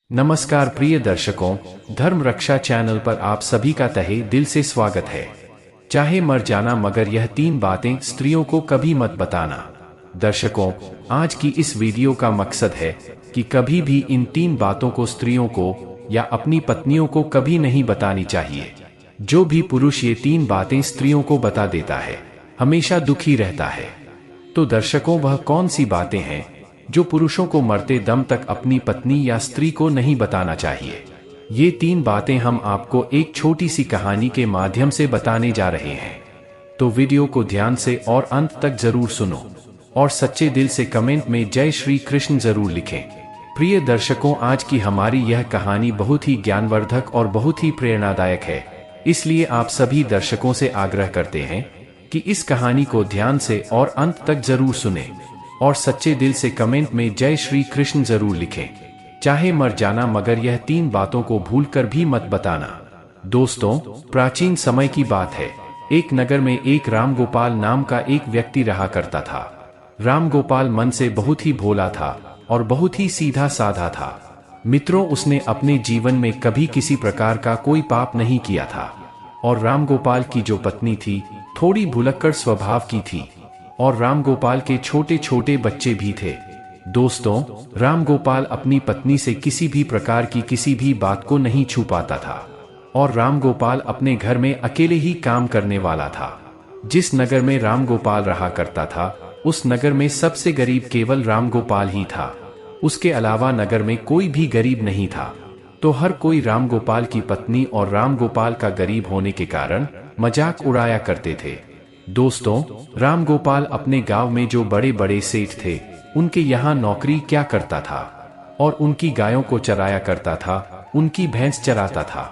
नमस्कार प्रिय दर्शकों, धर्म रक्षा चैनल पर आप सभी का तहे दिल से स्वागत है। चाहे मर जाना मगर यह 3 बातें स्त्रियों को कभी मत बताना। दर्शकों, आज की इस वीडियो का मकसद है कि कभी भी इन 3 बातों को स्त्रियों को या अपनी पत्नियों को कभी नहीं बतानी चाहिए। जो भी पुरुष ये 3 बातें स्त्रियों को बता देता है हमेशा दुखी रहता है। तो दर्शकों, वह कौन सी बातें हैं जो पुरुषों को मरते दम तक अपनी पत्नी या स्त्री को नहीं बताना चाहिए? ये 3 बातें हम आपको एक छोटी सी कहानी के माध्यम से बताने जा रहे हैं। तो वीडियो को ध्यान से और अंत तक जरूर सुनो और सच्चे दिल से कमेंट में जय श्री कृष्ण जरूर लिखें। प्रिय दर्शकों, आज की हमारी यह कहानी बहुत ही ज्ञानवर्धक और बहुत ही प्रेरणादायक है, इसलिए आप सभी दर्शकों से आग्रह करते हैं कि इस कहानी को ध्यान से और अंत तक जरूर सुने और सच्चे दिल से कमेंट में जय श्री कृष्ण जरूर लिखें। चाहे मर जाना मगर यह 3 बातों को भूलकर भी मत बताना। दोस्तों, प्राचीन समय की बात है। एक नगर में एक राम गोपाल नाम का एक व्यक्ति रहा करता था। राम गोपाल मन से बहुत ही भोला था और बहुत ही सीधा साधा था। मित्रों, उसने अपने जीवन में कभी किसी प्रकार का कोई पाप नहीं किया था और राम गोपाल की जो पत्नी थी थोड़ी भुलक्कड़ स्वभाव की थी और राम गोपाल के छोटे छोटे बच्चे भी थे। दोस्तों, राम गोपाल अपनी पत्नी से किसी भी प्रकार की किसी भी बात को नहीं छुपाता था और राम गोपाल अपने घर में अकेले ही काम करने वाला था। जिस नगर में राम गोपाल रहा करता था उस नगर में सबसे गरीब केवल राम गोपाल ही था। उसके अलावा नगर में कोई भी गरीब नहीं था। तो हर कोई राम गोपाल की पत्नी और राम गोपाल का गरीब होने के कारण मजाक उड़ाया करते थे। दोस्तों, राम गोपाल अपने गांव में जो बड़े बड़े सेठ थे उनके यहाँ नौकरी क्या करता था और उनकी गायों को चराया करता था, उनकी भैंस चराता था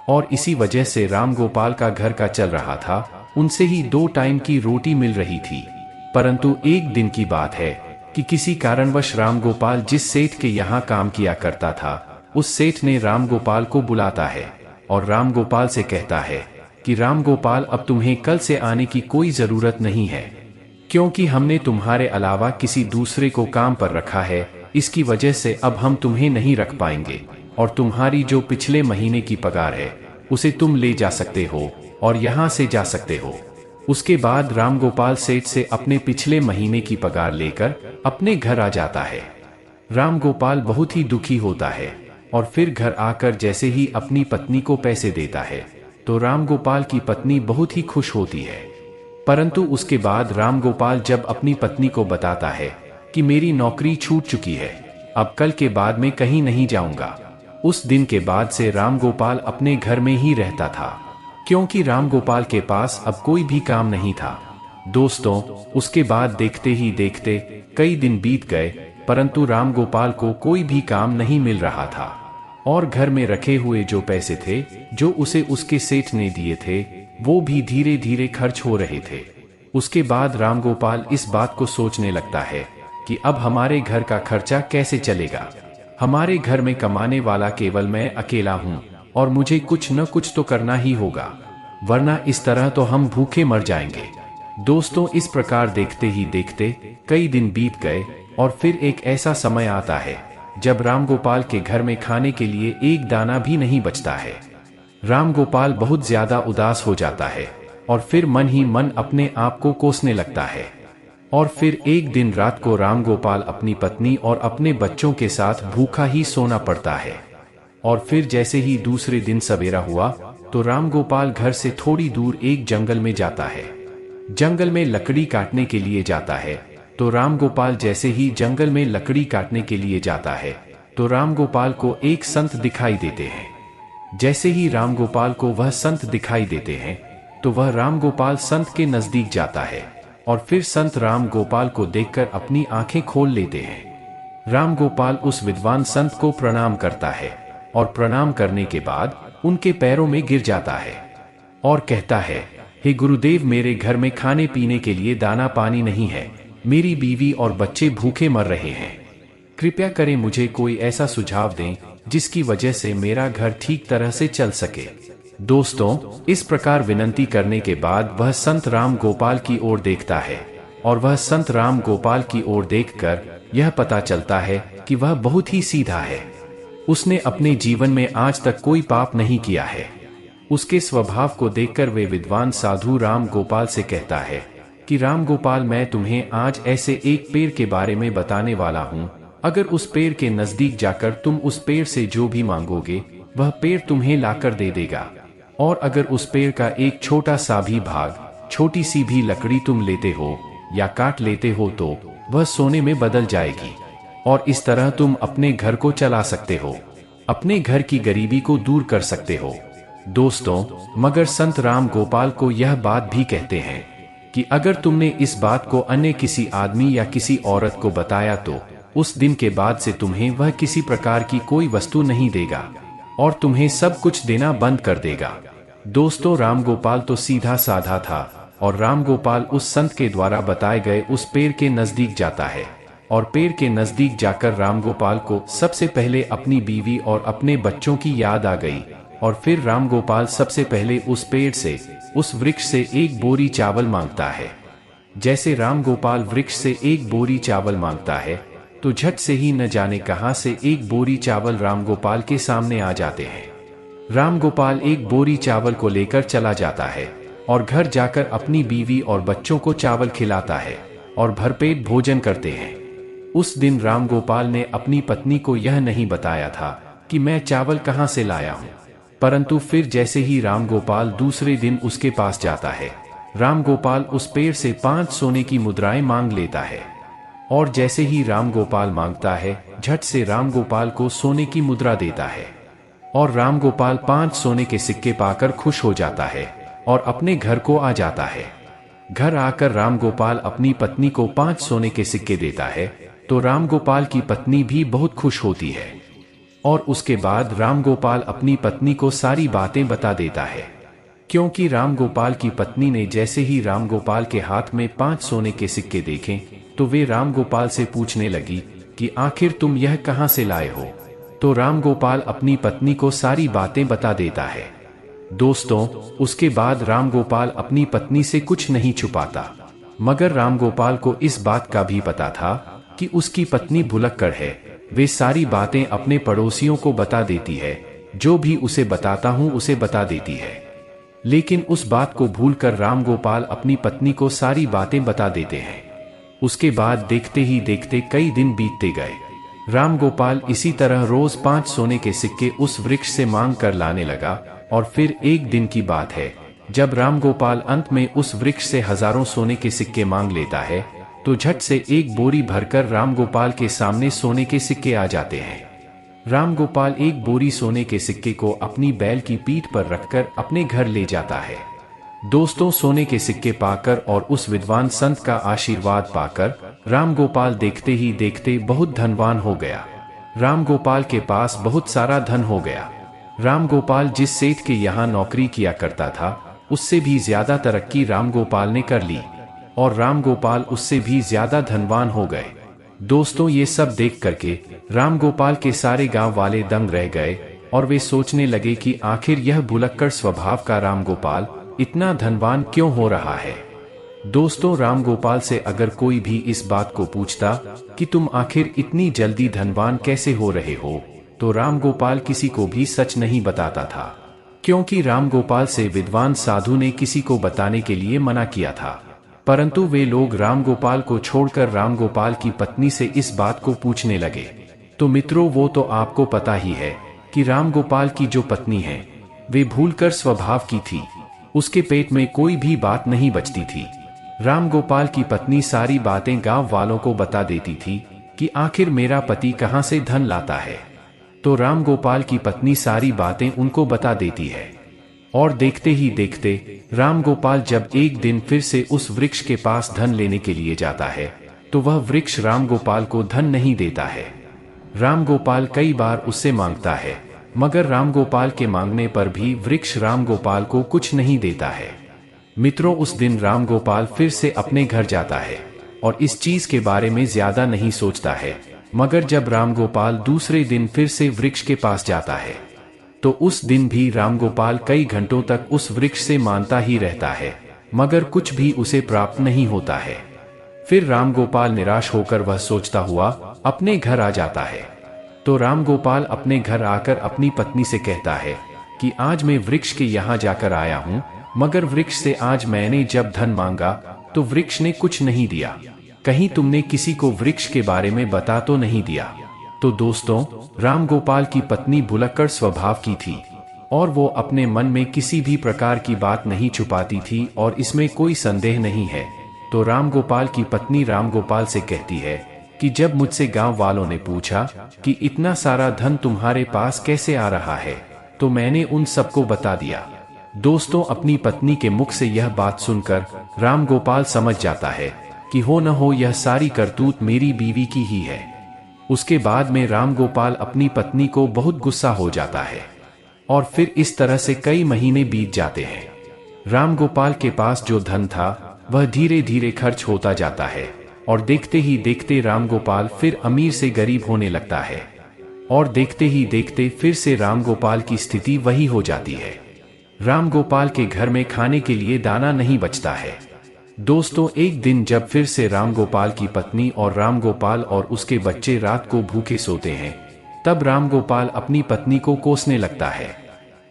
और इसी वजह से राम गोपाल का घर का चल रहा था। उनसे ही 2 टाइम की रोटी मिल रही थी। परंतु एक दिन की बात है कि किसी कारणवश राम गोपाल जिस सेठ के यहाँ काम किया करता था उस सेठ ने राम गोपाल को बुलाता है और राम गोपाल से कहता है कि राम गोपाल, अब तुम्हें कल से आने की कोई जरूरत नहीं है, क्योंकि हमने तुम्हारे अलावा किसी दूसरे को काम पर रखा है। इसकी वजह से अब हम तुम्हें नहीं रख पाएंगे और तुम्हारी जो पिछले महीने की पगार है उसे तुम ले जा सकते हो और यहाँ से जा सकते हो। उसके बाद राम गोपाल सेठ से अपने पिछले महीने की पगार लेकर अपने घर आ जाता है। राम गोपाल बहुत ही दुखी होता है और फिर घर आकर जैसे ही अपनी पत्नी को पैसे देता है तो राम गोपाल की पत्नी बहुत ही खुश होती है। परंतु उसके बाद राम गोपाल जब अपनी पत्नी को बताता है कि मेरी नौकरी छूट चुकी है, अब कल के बाद मैं कहीं नहीं जाऊंगा, उस दिन के बाद से राम गोपाल अपने घर में ही रहता था, क्योंकि राम गोपाल के पास अब कोई भी काम नहीं था। दोस्तों, उसके बाद देखते ही देखते कई दिन बीत गए, परंतु राम गोपाल को कोई भी काम नहीं मिल रहा था और घर में रखे हुए जो पैसे थे जो उसे उसके सेठ ने दिए थे वो भी धीरे धीरे खर्च हो रहे थे। उसके बाद राम गोपाल इस बात को सोचने लगता है कि अब हमारे घर का खर्चा कैसे चलेगा। हमारे घर में कमाने वाला केवल मैं अकेला हूँ और मुझे कुछ न कुछ तो करना ही होगा, वरना इस तरह तो हम भूखे मर जाएंगे। दोस्तों, इस प्रकार देखते ही देखते कई दिन बीत गए और फिर एक ऐसा समय आता है जब राम गोपाल के घर में खाने के लिए एक दाना भी नहीं बचता है। राम गोपाल बहुत ज्यादा उदास हो जाता है और फिर मन ही मन अपने आप को कोसने लगता है। और फिर एक दिन रात को राम गोपाल अपनी पत्नी और अपने बच्चों के साथ भूखा ही सोना पड़ता है। और फिर जैसे ही दूसरे दिन सवेरा हुआ तो राम गोपाल घर से थोड़ी दूर एक जंगल में जाता है। जंगल में लकड़ी काटने के लिए जाता है। तो राम गोपाल जैसे ही जंगल में लकड़ी काटने के लिए जाता है तो राम गोपाल को एक संत दिखाई देते हैं। जैसे ही राम गोपाल को वह संत दिखाई देते हैं तो वह राम गोपाल संत के नजदीक जाता है और फिर संत राम गोपाल को देखकर अपनी आंखें खोल लेते हैं। राम गोपाल उस विद्वान संत को प्रणाम करता है और प्रणाम करने के बाद उनके पैरों में गिर जाता है और कहता है, हे गुरुदेव, मेरे घर में खाने पीने के लिए दाना पानी नहीं है, मेरी बीवी और बच्चे भूखे मर रहे हैं। कृपया करें मुझे कोई ऐसा सुझाव दें जिसकी वजह से मेरा घर ठीक तरह से चल सके। दोस्तों, इस प्रकार विनती करने के बाद वह संत राम गोपाल की ओर देखता है और वह संत राम गोपाल की ओर देखकर यह पता चलता है कि वह बहुत ही सीधा है। उसने अपने जीवन में आज तक कोई पाप नहीं किया है। उसके स्वभाव को देखकर वे विद्वान साधु राम गोपाल से कहता है कि राम गोपाल, मैं तुम्हें आज ऐसे एक पेड़ के बारे में बताने वाला हूँ। अगर उस पेड़ के नजदीक जाकर तुम उस पेड़ से जो भी मांगोगे वह पेड़ तुम्हें लाकर दे देगा। और अगर उस पेड़ का एक छोटा सा भी भाग, छोटी सी भी लकड़ी तुम लेते हो या काट लेते हो तो वह सोने में बदल जाएगी। और इस तरह तुम अपने घर को चला सकते हो, अपने घर की गरीबी को दूर कर सकते हो। दोस्तों, मगर संत राम गोपाल को यह बात भी कहते हैं कि अगर तुमने इस बात को अन्य किसी आदमी या किसी औरत को बताया तो उस दिन के बाद से तुम्हें वह किसी प्रकार की कोई वस्तु नहीं देगा और तुम्हें सब कुछ देना बंद कर देगा। दोस्तों, राम गोपाल तो सीधा साधा था और राम गोपाल उस संत के द्वारा बताए गए उस पेड़ के नजदीक जाता है। और पेड़ के नजदीक जाकर राम गोपाल को सबसे पहले अपनी बीवी और अपने बच्चों की याद आ गई। और फिर राम गोपाल सबसे पहले उस पेड़ से, उस वृक्ष से एक बोरी चावल मांगता है। जैसे राम गोपाल वृक्ष से एक बोरी चावल मांगता है तो झट से ही न जाने कहां से एक बोरी चावल राम गोपाल के सामने आ जाते हैं। राम गोपाल एक बोरी चावल को लेकर चला जाता है और घर जाकर अपनी बीवी और बच्चों को चावल खिलाता है और भरपेट भोजन करते हैं। उस दिन राम गोपाल ने अपनी पत्नी को यह नहीं बताया था कि मैं चावल कहां से लाया हूं, परंतु फिर जैसे ही राम गोपाल दूसरे दिन उसके पास जाता है, राम गोपाल उस पेड़ से 5 सोने की मुद्राएं मांग लेता है। और जैसे ही राम गोपाल मांगता है, झट से राम गोपाल को सोने की मुद्रा देता है और राम गोपाल 5 सोने के सिक्के पाकर खुश हो जाता है और अपने घर को आ जाता है। घर आकर राम गोपाल अपनी पत्नी को 5 सोने के सिक्के देता है तो राम गोपाल की पत्नी भी बहुत खुश होती है। और उसके बाद राम गोपाल अपनी पत्नी को सारी बातें बता देता है, क्योंकि राम गोपाल की पत्नी ने जैसे ही राम गोपाल के हाथ में 5 सोने के सिक्के देखे तो वे राम गोपाल से पूछने लगी कि आखिर तुम यह कहां से लाए हो। तो राम गोपाल अपनी पत्नी को सारी बातें बता देता है। दोस्तों, उसके बाद राम गोपाल अपनी पत्नी से कुछ नहीं छुपाता, मगर राम गोपाल को इस बात का भी पता था कि उसकी पत्नी भुलक्कड़ है। वे सारी बातें अपने पड़ोसियों को बता देती है, जो भी उसे बताता हूं उसे बता देती है। लेकिन उस बात को भूलकर राम गोपाल अपनी पत्नी को सारी बातें बता देते हैं। उसके बाद देखते ही देखते कई दिन बीतते गए। राम गोपाल इसी तरह रोज 5 सोने के सिक्के उस वृक्ष से मांग कर लाने लगा। और फिर एक दिन की बात है, जब राम गोपाल अंत में उस वृक्ष से हजारों सोने के सिक्के मांग लेता है तो झट से एक बोरी भरकर राम गोपाल के सामने सोने के सिक्के आ जाते हैं। राम गोपाल एक बोरी सोने के सिक्के को अपनी बैल की पीठ पर रखकर अपने घर ले जाता है। दोस्तों, सोने के सिक्के पाकर और उस विद्वान संत का आशीर्वाद पाकर राम गोपाल देखते ही देखते बहुत धनवान हो गया। राम गोपाल के पास बहुत सारा धन हो गया। राम गोपाल जिस सेठ के यहाँ नौकरी किया करता था उससे भी ज्यादा तरक्की राम गोपाल ने कर ली और राम गोपाल उससे भी ज्यादा धनवान हो गए। दोस्तों, ये सब देख करके राम गोपाल के सारे गांव वाले दंग रह गए और वे सोचने लगे कि आखिर यह भुलक्कड़ स्वभाव का राम गोपाल इतना धनवान क्यों हो रहा है। दोस्तों, राम गोपाल से अगर कोई भी इस बात को पूछता कि तुम आखिर इतनी जल्दी धनवान कैसे हो रहे हो, तो राम गोपाल किसी को भी सच नहीं बताता था, क्योंकि राम गोपाल से विद्वान साधु ने किसी को बताने के लिए मना किया था। परंतु वे लोग राम गोपाल को छोड़कर राम गोपाल की पत्नी से इस बात को पूछने लगे। तो मित्रों, वो तो आपको पता ही है कि राम गोपाल की जो पत्नी है वे भूलकर स्वभाव की थी। उसके पेट में कोई भी बात नहीं बचती थी। राम गोपाल की पत्नी सारी बातें गांव वालों को बता देती थी कि आखिर मेरा पति कहां से धन लाता है। तो राम गोपाल की पत्नी सारी बातें उनको बता देती है। और देखते ही देखते राम गोपाल जब एक दिन फिर से उस वृक्ष के पास धन लेने के लिए जाता है तो वह वृक्ष राम गोपाल को धन नहीं देता है। राम गोपाल कई बार उससे मांगता है, मगर राम गोपाल के मांगने पर भी वृक्ष राम गोपाल को कुछ नहीं देता है। मित्रों, उस दिन राम गोपाल फिर से अपने घर जाता है और इस चीज के बारे में ज्यादा नहीं सोचता है। मगर जब राम गोपाल दूसरे दिन फिर से वृक्ष के पास जाता है तो उस दिन भी राम गोपाल कई घंटों तक उस वृक्ष से मानता ही रहता है, मगर कुछ भी उसे प्राप्त नहीं होता है। फिर राम गोपाल निराश होकर वह सोचता हुआ अपने घर आ जाता है। तो राम गोपाल अपने घर आकर अपनी पत्नी से कहता है कि आज मैं वृक्ष के यहाँ जाकर आया हूँ, मगर वृक्ष से आज मैंने जब धन मांगा तो वृक्ष ने कुछ नहीं दिया। कहीं तुमने किसी को वृक्ष के बारे में बता तो नहीं दिया। तो दोस्तों, राम गोपाल की पत्नी भुलक्कड़ स्वभाव की थी और वो अपने मन में किसी भी प्रकार की बात नहीं छुपाती थी और इसमें कोई संदेह नहीं है। तो राम गोपाल की पत्नी राम गोपाल से कहती है कि जब मुझसे गांव वालों ने पूछा कि इतना सारा धन तुम्हारे पास कैसे आ रहा है, तो मैंने उन सबको बता दिया। दोस्तों, अपनी पत्नी के मुख से यह बात सुनकर राम गोपाल समझ जाता है कि हो न हो यह सारी करतूत मेरी बीवी की ही है। उसके बाद में राम गोपाल अपनी पत्नी को बहुत गुस्सा हो जाता है और फिर इस तरह से कई महीने बीत जाते हैं। राम गोपाल के पास जो धन था वह धीरे धीरे खर्च होता जाता है और देखते ही देखते राम गोपाल फिर अमीर से गरीब होने लगता है और देखते ही देखते फिर से राम गोपाल की स्थिति वही हो जाती है। राम गोपाल के घर में खाने के लिए दाना नहीं बचता है। दोस्तों, एक दिन जब फिर से राम गोपाल की पत्नी और राम गोपाल और उसके बच्चे रात को भूखे सोते हैं, तब राम गोपाल अपनी पत्नी को कोसने लगता है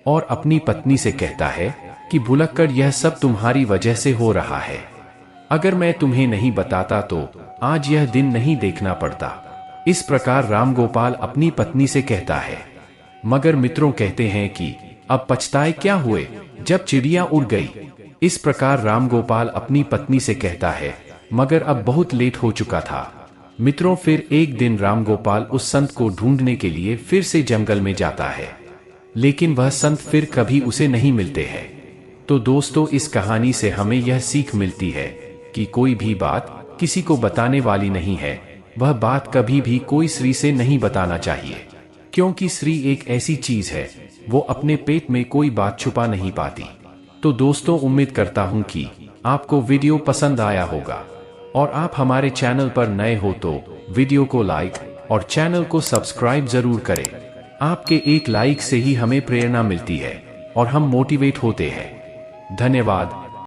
और अपनी पत्नी से कहता है कि भुलक्कड़, यह सब तुम्हारी वजह से हो रहा है। अगर मैं तुम्हें नहीं बताता तो आज यह दिन नहीं देखना पड़ता। इस प्रकार राम गोपाल अपनी पत्नी से कहता है। मगर मित्रों कहते हैं कि अब पछताए क्या हुए जब चिड़िया उड़ गई। इस प्रकार राम गोपाल अपनी पत्नी से कहता है, मगर अब बहुत लेट हो चुका था। मित्रों, फिर एक दिन राम गोपाल उस संत को ढूंढने के लिए फिर से जंगल में जाता है, लेकिन वह संत फिर कभी उसे नहीं मिलते हैं। तो दोस्तों, इस कहानी से हमें यह सीख मिलती है कि कोई भी बात किसी को बताने वाली नहीं है। वह बात कभी भी कोई स्त्री से नहीं बताना चाहिए, क्योंकि स्त्री एक ऐसी चीज है, वो अपने पेट में कोई बात छुपा नहीं पाती। तो दोस्तों, उम्मीद करता हूं कि आपको वीडियो पसंद आया होगा और आप हमारे चैनल पर नए हो तो वीडियो को लाइक और चैनल को सब्सक्राइब जरूर करें। आपके एक लाइक से ही हमें प्रेरणा मिलती है और हम मोटिवेट होते हैं। धन्यवाद।